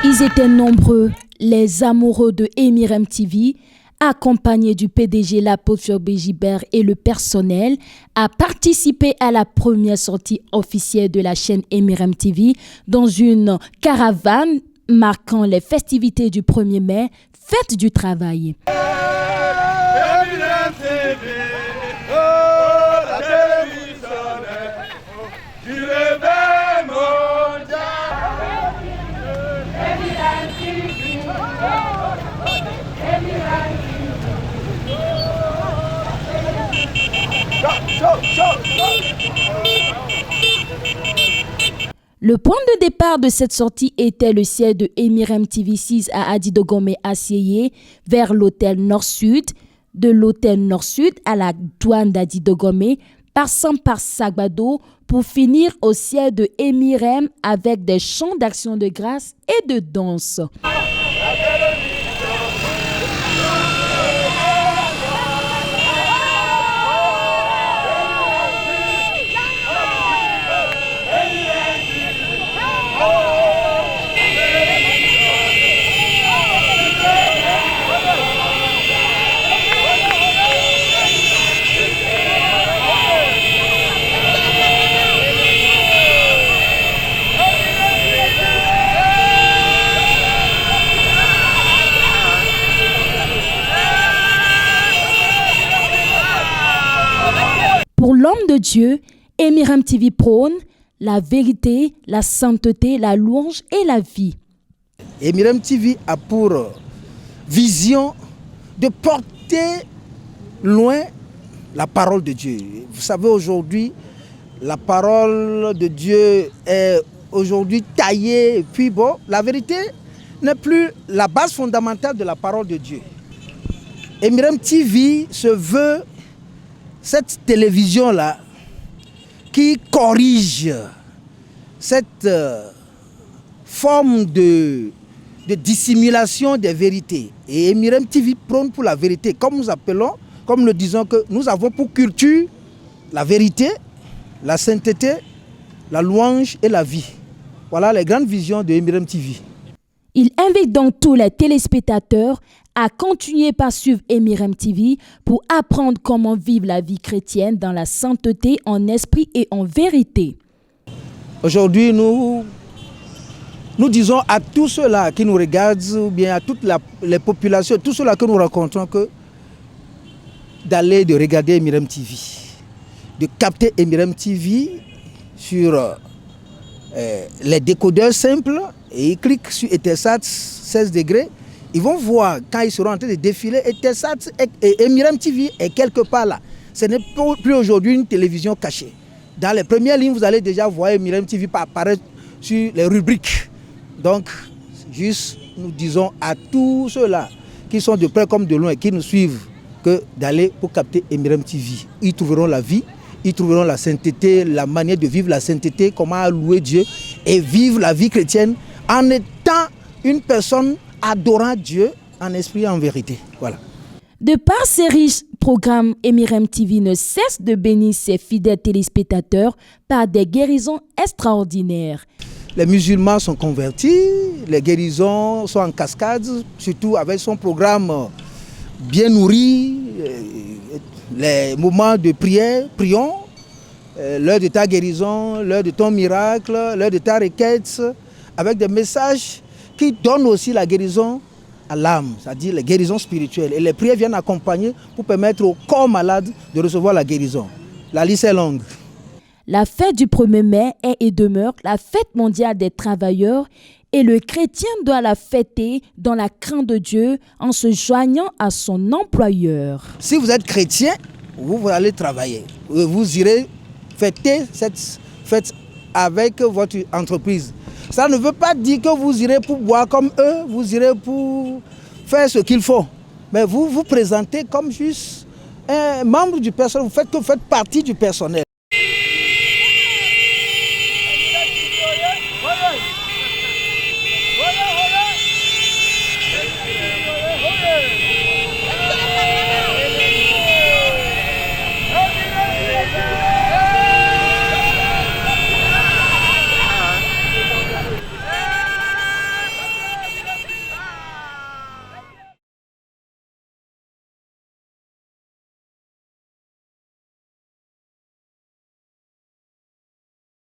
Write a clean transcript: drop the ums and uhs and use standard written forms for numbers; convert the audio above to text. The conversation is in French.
Ils étaient nombreux, les amoureux de Emirem TV, accompagnés du PDG l'apôtre Gilbert et le personnel, à participer à la première sortie officielle de la chaîne Emirem TV dans une caravane marquant les festivités du 1er mai, fête du travail. Le point de départ de cette sortie était le siège de Emirem TV 6 à Adidogome Asieye vers l'hôtel Nord-Sud, de l'hôtel Nord-Sud à la douane d'Adidogome, passant par Sagbado pour finir au siège de Emirem avec des chants d'action de grâce et de danse. Pour l'homme de Dieu, Emirem TV prône la vérité, la sainteté, la louange et la vie. Emirem TV a pour vision de porter loin la parole de Dieu. Vous savez, aujourd'hui, la parole de Dieu est aujourd'hui taillée. Et puis bon, la vérité n'est plus la base fondamentale de la parole de Dieu. Emirem TV se veut cette télévision-là qui corrige cette forme de dissimulation des vérités. Et Emirem TV prône pour la vérité, comme nous appelons, comme nous disons que nous avons pour culture la vérité, la sainteté, la louange et la vie. Voilà les grandes visions de Emirem TV. Il invite donc tous les téléspectateurs à continuer par suivre Emirem TV pour apprendre comment vivre la vie chrétienne dans la sainteté, en esprit et en vérité. Aujourd'hui, nous disons à tous ceux-là qui nous regardent, ou bien à toutes les populations, tous ceux-là que nous rencontrons, que d'aller de regarder Emirem TV, de capter Emirem TV sur les décodeurs simples, et ils cliquent sur Eutelsat 16 degrés. Ils vont voir, quand ils seront en train de défiler, Eutelsat et Emirem TV est quelque part là. Ce n'est plus aujourd'hui une télévision cachée. Dans les premières lignes, vous allez déjà voir Emirem TV apparaître sur les rubriques. Donc, juste, nous disons à tous ceux-là qui sont de près comme de loin et qui nous suivent, que d'aller pour capter Emirem TV. Ils trouveront la vie, ils trouveront la sainteté, la manière de vivre la sainteté, comment louer Dieu et vivre la vie chrétienne en étant une personne adorant Dieu en esprit et en vérité. Voilà. De par ses riches programmes, Emirem TV ne cesse de bénir ses fidèles téléspectateurs par des guérisons extraordinaires. Les musulmans sont convertis, les guérisons sont en cascade, surtout avec son programme bien nourri, les moments de prière, prions, l'heure de ta guérison, l'heure de ton miracle, l'heure de ta requête, avec des messages qui donnent aussi la guérison à l'âme, c'est-à-dire les guérisons spirituelles. Et les prières viennent accompagner pour permettre au corps malade de recevoir la guérison. La liste est longue. La fête du 1er mai est et demeure la fête mondiale des travailleurs et le chrétien doit la fêter dans la crainte de Dieu en se joignant à son employeur. Si vous êtes chrétien, vous allez travailler. Vous irez fêter cette fête avec votre entreprise. Ça ne veut pas dire que vous irez pour boire comme eux, vous irez pour faire ce qu'il faut. Mais vous vous présentez comme juste un membre du personnel, vous faites partie du personnel.